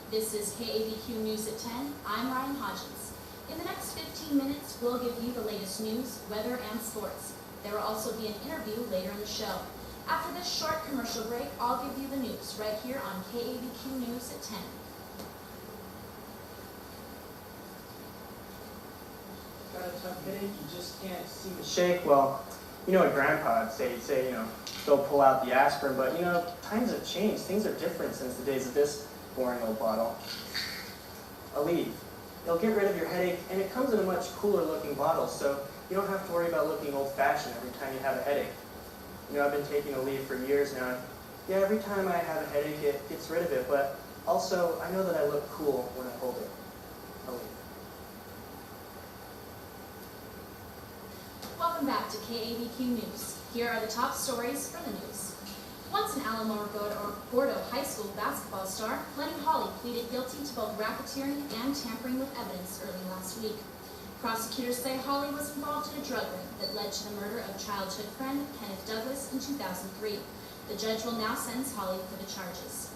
This is KABQ News at 10. I'm Ryan Hodgins. In the next 15 minutes, we'll give you the latest news, weather, and sports. There will also be an interview later in the show. After this short commercial break, I'll give you the news right here on KABQ News at 10. Got a tough headache, you just can't seem to shake? Well, you know what Grandpa would say, he'd say, go pull out the aspirin, but times have changed. Things are different since the days of this boring old bottle. Aleve. It'll get rid of your headache, and it comes in a much cooler looking bottle, so you don't have to worry about looking old-fashioned every time you have a headache. I've been taking Aleve for years now, and yeah, every time I have a headache, it gets rid of it, but also, I know that I look cool when I hold it. Aleve. Welcome back to KABQ News. Here are the top stories for the news. Once an Alamogordo High School basketball star, Lenny Hawley pleaded guilty to both racketeering and tampering with evidence early last week. Prosecutors say Hawley was involved in a drug ring that led to the murder of childhood friend Kenneth Douglas in 2003. The judge will now sentence Hawley for the charges.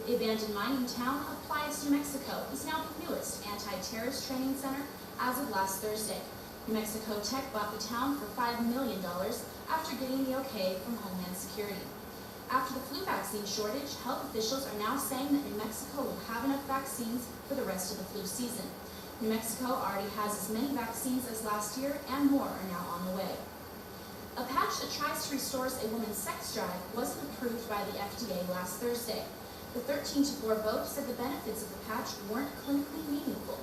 The abandoned mining town of Playas, New Mexico is now the newest anti-terrorist training center as of last Thursday. New Mexico Tech bought the town for $5 million after getting the okay from Homeland Security. After the flu vaccine shortage, health officials are now saying that New Mexico will have enough vaccines for the rest of the flu season. New Mexico already has as many vaccines as last year, and more are now on the way. A patch that tries to restore a woman's sex drive wasn't approved by the FDA last Thursday. The 13-4 vote said the benefits of the patch weren't clinically meaningful.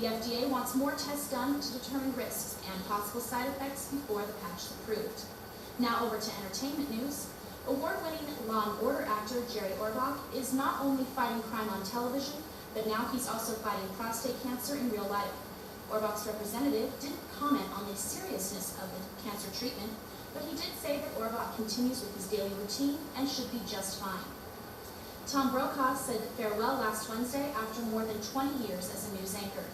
The FDA wants more tests done to determine risks and possible side effects before the patch is approved. Now over to entertainment news. Award-winning Law & Order actor Jerry Orbach is not only fighting crime on television, but now he's also fighting prostate cancer in real life. Orbach's representative didn't comment on the seriousness of the cancer treatment, but he did say that Orbach continues with his daily routine and should be just fine. Tom Brokaw said farewell last Wednesday after more than 20 years as a news anchor.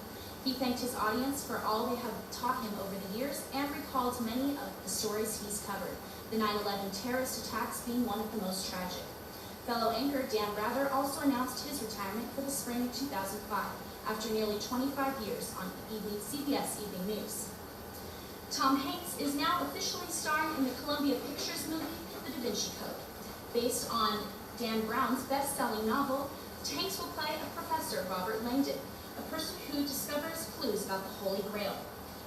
He thanked his audience for all they have taught him over the years and recalled many of the stories he's covered, the 9/11 terrorist attacks being one of the most tragic. Fellow anchor Dan Rather also announced his retirement for the spring of 2005 after nearly 25 years on CBS Evening News. Tom Hanks is now officially starring in the Columbia Pictures movie, The Da Vinci Code. Based on Dan Brown's best-selling novel, Hanks will play a professor, Robert Langdon, a person who discovers clues about the Holy Grail.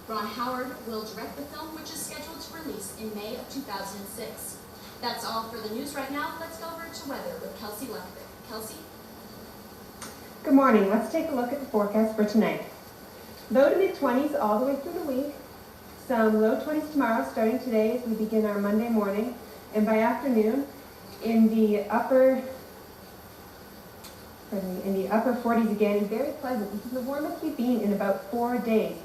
Ron Howard will direct the film, which is scheduled to release in May of 2006. That's all for the news right now. Let's go over to weather with Kelsey Lefvick. Kelsey? Good morning. Let's take a look at the forecast for tonight. Low to mid-20s all the way through the week. Some low 20s tomorrow, starting today as we begin our Monday morning. And by afternoon, in the upper 40s again, and very pleasant. This is the warmest we've been in about 4 days.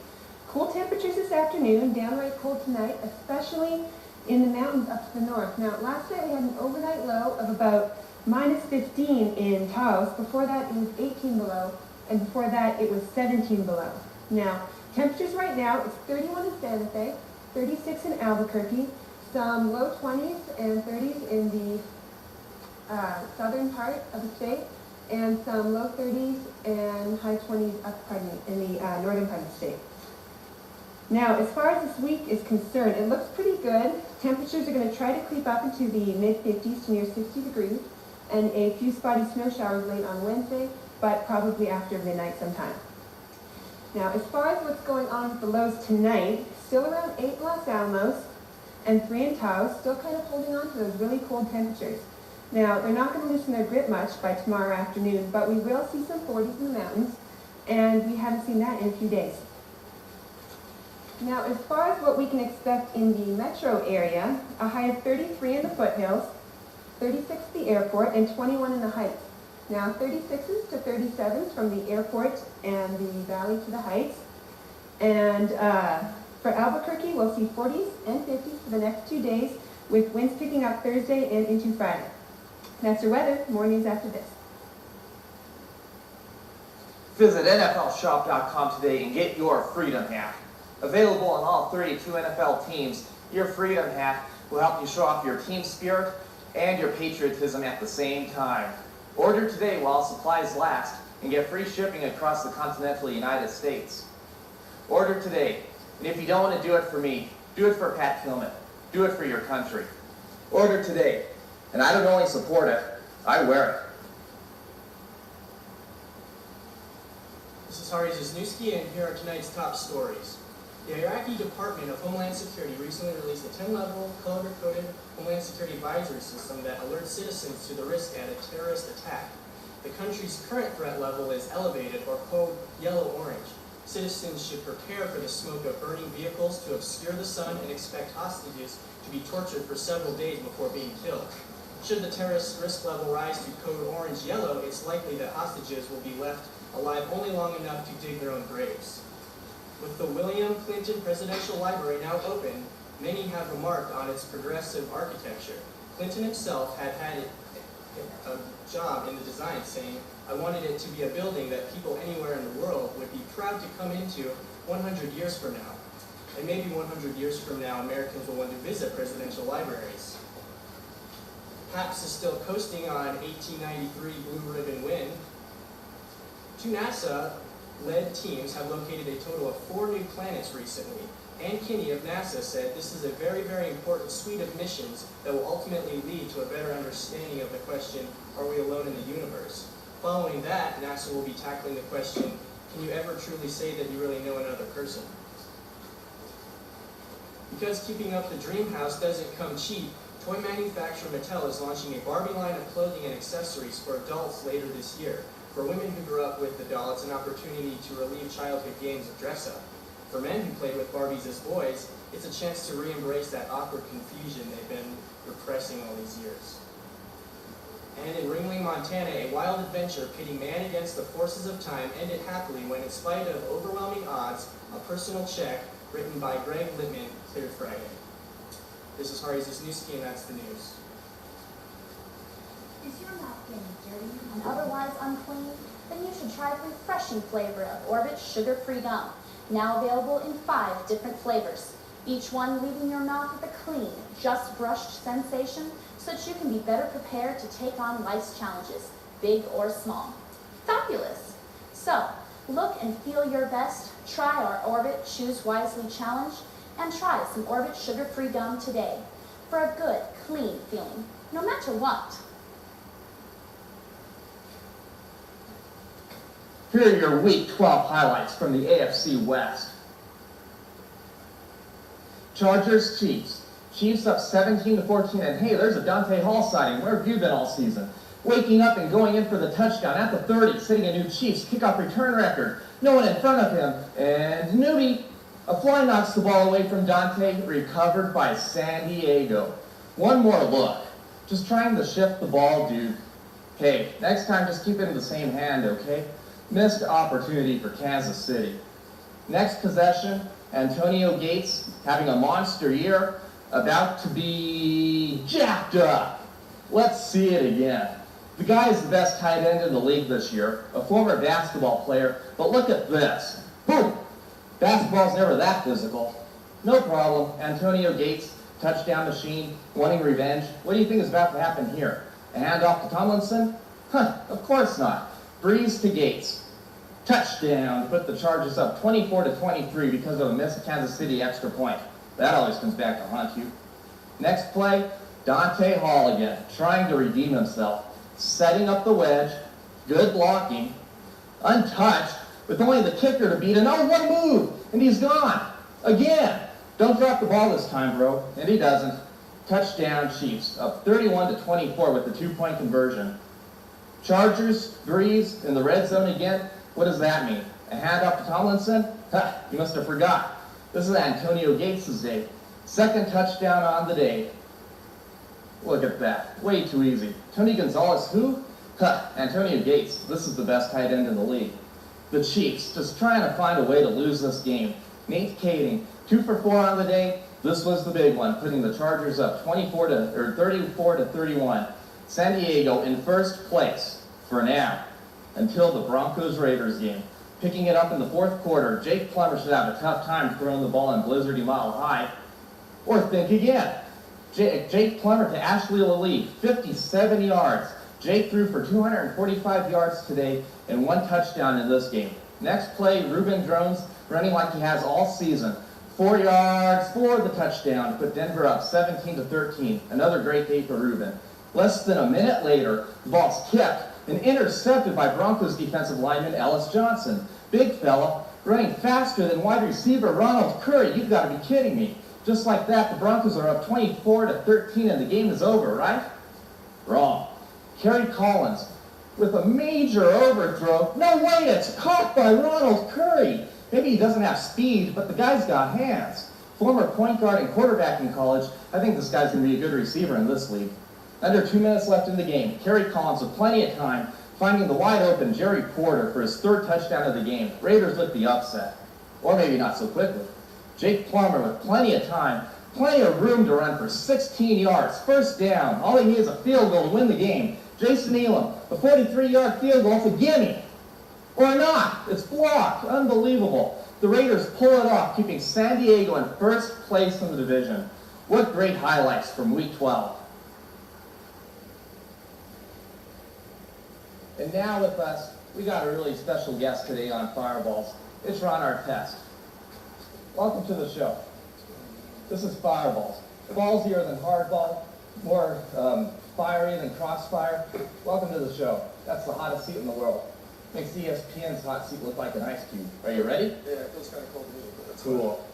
Cool temperatures this afternoon, downright cold tonight, especially in the mountains up to the north. Now, last night we had an overnight low of about -15 in Taos. Before that, it was 18 below, and before that, it was 17 below. Now, temperatures right now, it's 31 in Santa Fe, 36 in Albuquerque, some low 20s and 30s in the southern part of the state, and some low 30s and high 20s in the northern part of the state. Now, as far as this week is concerned, it looks pretty good. Temperatures are going to try to creep up into the mid-50s to near 60 degrees, and a few spotty snow showers late on Wednesday, but probably after midnight sometime. Now, as far as what's going on with the lows tonight, still around 8 in Los Alamos and 3 in Taos, still kind of holding on to those really cold temperatures. Now, they're not going to loosen their grip much by tomorrow afternoon, but we will see some 40s in the mountains, and we haven't seen that in a few days. Now, as far as what we can expect in the metro area, a high of 33 in the foothills, 36 at the airport, and 21 in the heights. Now, 36s to 37s from the airport and the valley to the heights. And for Albuquerque, we'll see 40s and 50s for the next 2 days, with winds picking up Thursday and into Friday. That's your weather. More news after this. Visit NFLshop.com today and get your Freedom Hat. Available on all 32 NFL teams, your Freedom Hat will help you show off your team spirit and your patriotism at the same time. Order today while supplies last and get free shipping across the continental United States. Order today, and if you don't want to do it for me, do it for Pat Tillman. Do it for your country. Order today, and I don't only support it, I wear it. This is Hari Zizniewski, and here are tonight's top stories. The Iraqi Department of Homeland Security recently released a 10-level, color-coded Homeland Security advisory system that alerts citizens to the risk at a terrorist attack. The country's current threat level is elevated, or code yellow-orange. Citizens should prepare for the smoke of burning vehicles to obscure the sun and expect hostages to be tortured for several days before being killed. Should the terrorist risk level rise to code orange-yellow, it's likely that hostages will be left alive only long enough to dig their own graves. With the William Clinton Presidential Library now open, many have remarked on its progressive architecture. Clinton himself had a job in the design, saying, "I wanted it to be a building that people anywhere in the world would be proud to come into 100 years from now." And maybe 100 years from now, Americans will want to visit presidential libraries. PAPS is still coasting on 1893 Blue Ribbon win. Two NASA-led teams have located a total of 4 new planets recently. Ann Kinney of NASA said this is a very, very important suite of missions that will ultimately lead to a better understanding of the question, are we alone in the universe? Following that, NASA will be tackling the question, can you ever truly say that you really know another person? Because keeping up the dream house doesn't come cheap, toy manufacturer Mattel is launching a Barbie line of clothing and accessories for adults later this year. For women who grew up with the doll, it's an opportunity to relieve childhood games of dress-up. For men who played with Barbies as boys, it's a chance to re-embrace that awkward confusion they've been repressing all these years. And in Ringling, Montana, a wild adventure pitting man against the forces of time ended happily when, in spite of overwhelming odds, a personal check written by Greg Littman cleared Friday. This is Hari Zizniewski, and that's the news. Is your mouth getting dirty and otherwise unclean? Then you should try the refreshing flavor of Orbit Sugar-Free Gum, now available in 5 different flavors, each one leaving your mouth with a clean, just brushed sensation so that you can be better prepared to take on life's challenges, big or small. Fabulous! So, look and feel your best, try our Orbit Choose Wisely Challenge, and try some Orbit Sugar-Free Gum today for a good, clean feeling, no matter what. Here are your Week 12 highlights from the AFC West. Chargers, Chiefs. Chiefs up 17-14, and hey, there's a Dante Hall sighting. Where have you been all season? Waking up and going in for the touchdown at the 30, setting a new Chiefs kickoff return record. No one in front of him, and Newbie. A fly knocks the ball away from Dante, recovered by San Diego. One more look. Just trying to shift the ball, dude. Hey, next time just keep it in the same hand, okay? Missed opportunity for Kansas City. Next possession, Antonio Gates having a monster year, about to be jacked up. Let's see it again. The guy is the best tight end in the league this year, a former basketball player, but look at this. Boom! Basketball's never that physical. No problem. Antonio Gates, touchdown machine, wanting revenge. What do you think is about to happen here? A handoff to Tomlinson? Of course not. Breeze to Gates. Touchdown to put the Chargers up 24-23 because of a missed Kansas City extra point. That always comes back to haunt you. Next play, Dante Hall again, trying to redeem himself. Setting up the wedge, good blocking, untouched, with only the kicker to beat, and oh, one move, and he's gone. Again. Don't drop the ball this time, bro. And he doesn't. Touchdown Chiefs, up 31-24 with the 2-point conversion. Chargers, Breeze, in the red zone again. What does that mean? A handoff to Tomlinson? You must have forgot. This is Antonio Gates' day. Second touchdown on the day. Look at that. Way too easy. Tony Gonzalez, who? Antonio Gates. This is the best tight end in the league. The Chiefs, just trying to find a way to lose this game. Nate Kading, 2 for 4 on the day. This was the big one, putting the Chargers up 34-31. San Diego in first place for now, until the Broncos-Raiders game. Picking it up in the fourth quarter, Jake Plummer should have a tough time throwing the ball in blizzardy Mile High. Or think again. Jake Plummer to Ashley Lallee, 57 yards. Jake threw for 245 yards today and 1 touchdown in this game. Next play, Ruben Drones running like he has all season. 4 yards for the touchdown to put Denver up 17-13. Another great day for Ruben. Less than a minute later, the ball's kicked and intercepted by Broncos defensive lineman Ellis Johnson. Big fella, running faster than wide receiver Ronald Curry. You've got to be kidding me. Just like that, the Broncos are up 24-13 and the game is over, right? Wrong. Kerry Collins with a major overthrow. No way, it's caught by Ronald Curry. Maybe he doesn't have speed, but the guy's got hands. Former point guard and quarterback in college, I think this guy's going to be a good receiver in this league. Under 2 minutes left in the game. Kerry Collins with plenty of time, finding the wide open Jerry Porter for his 3rd touchdown of the game. Raiders with the upset. Or maybe not so quickly. Jake Plummer with plenty of time, plenty of room to run for 16 yards. First down. All he needs is a field goal to win the game. Jason Elam, a 43-yard field goal, it's a gimme. Or not. It's blocked. Unbelievable. The Raiders pull it off, keeping San Diego in 1st place in the division. What great highlights from Week 12. And now with us, we got a really special guest today on Fireballs. It's Ron Artest. Welcome to the show. This is Fireballs. Ballsier than hardball, more fiery than crossfire. Welcome to the show. That's the hottest seat in the world. Makes ESPN's hot seat look like an ice cube. Are you ready? Yeah, it feels kind of cold to me, but that's Cool.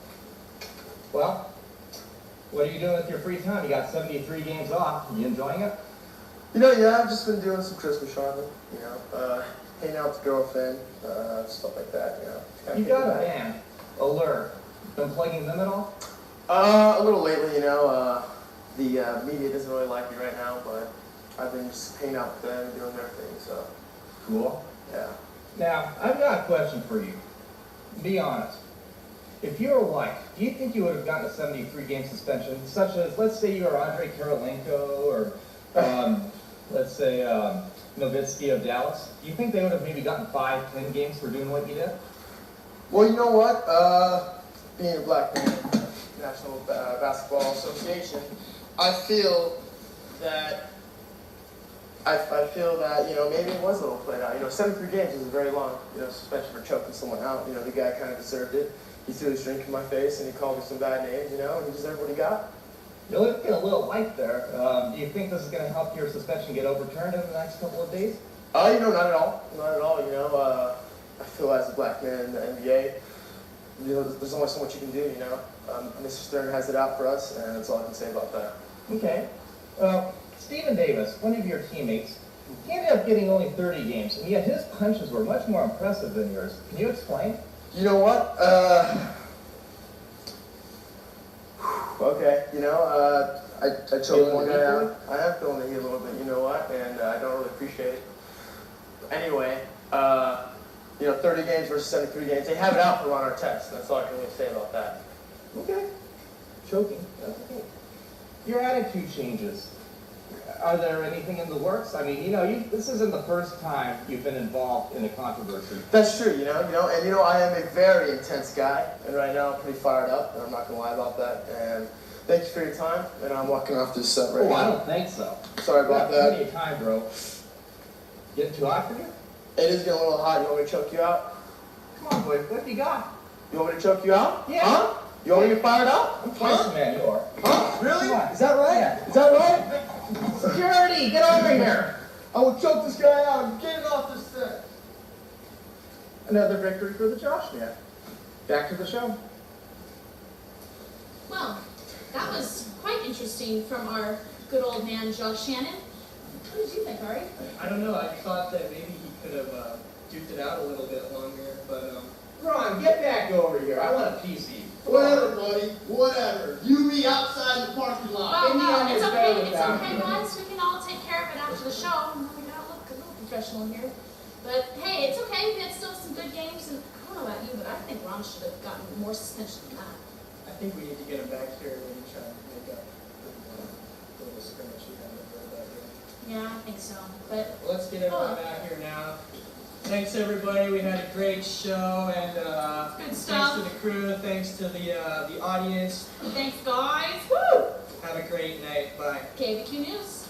Well, what are you doing with your free time? You got 73 games off. Are you enjoying it? You know, yeah, I've just been doing some Christmas shopping, you know, hanging out with the girlfriend, stuff like that, you know. You got a band, Allure. Been plugging them at all? A little lately, you know, the media doesn't really like me right now, but I've been just hanging out with them, doing their thing, so. Cool. Yeah. Now, I've got a question for you. Be honest. If you were white, do you think you would have gotten a 73-game suspension, such as, let's say you were Andre Karolinko, or, let's say, Nowitzki of Dallas? Do you think they would have maybe gotten 5, 10 games for doing what you did? Well, you know what, being a black man, National Basketball Association, I feel that, you know, maybe it was a little played out. You know, 73 games is a very long, you know, suspension for choking someone out. You know, the guy kind of deserved it. He threw his drink in my face and he called me some bad names, you know, and he deserved what he got. You're looking a little light there. Do you think this is going to help your suspension get overturned in the next couple of days? You know, not at all. Not at all, you know. I feel as a black man in the NBA, you know, there's only so much you can do, you know. Mr. Stern has it out for us, and that's all I can say about that. Okay. Stephen Davis, one of your teammates, he ended up getting only 30 games, and yet his punches were much more impressive than yours. Can you explain? You know what? Okay, you know, I choked one guy out. I am feeling the heat a little bit, you know what? And I don't really appreciate it. Anyway, you know, 30 games versus 73 games. They have it out for Ron Artest. That's all I can really say about that. Okay. Choking. That's okay. Your attitude changes. Are there anything in the works? I mean, you know, this isn't the first time you've been involved in a controversy. That's true, you know, and you know, I am a very intense guy, and right now I'm pretty fired up, and I'm not gonna lie about that. And thank you for your time, and I'm walking off this set right now. I don't think so. Sorry about You got that. plenty of time, bro. Getting too hot for you? It is getting a little hot. You want me to choke you out? Come on, boy. What have you got? You want me to choke you out? Yeah. Huh? You want me to get fired up? I'm twice the man you are. Huh? Really? Come on. Is that right? Yeah. Is that right? Security, get over here. I will choke this guy out and get it off this set. Another victory for the Josh man. Back to the show. Well, that was quite interesting from our good old man, Josh Shannon. What did you think, Ari? I don't know, I thought that maybe he could have duked it out a little bit longer, but Ron, get back over here. I want a PC. Whatever, buddy. Whatever. You meet outside the parking lot. Well, no, it's okay, without me. guys. We can all take care of it after the show. We gotta look a little professional here. But hey, it's okay. We had still some good games, and I don't know about you, but I think Ron should have gotten more suspension than that. I think we need to get him back here and maybe try and make up the little scrimmage we had over that day. Yeah, I think so. But Let's get everyone out here now. Thanks everybody, we had a great show, and good stuff. thanks to the crew, thanks to the audience. Thanks, guys. Woo! Have a great night, bye. KABQ News.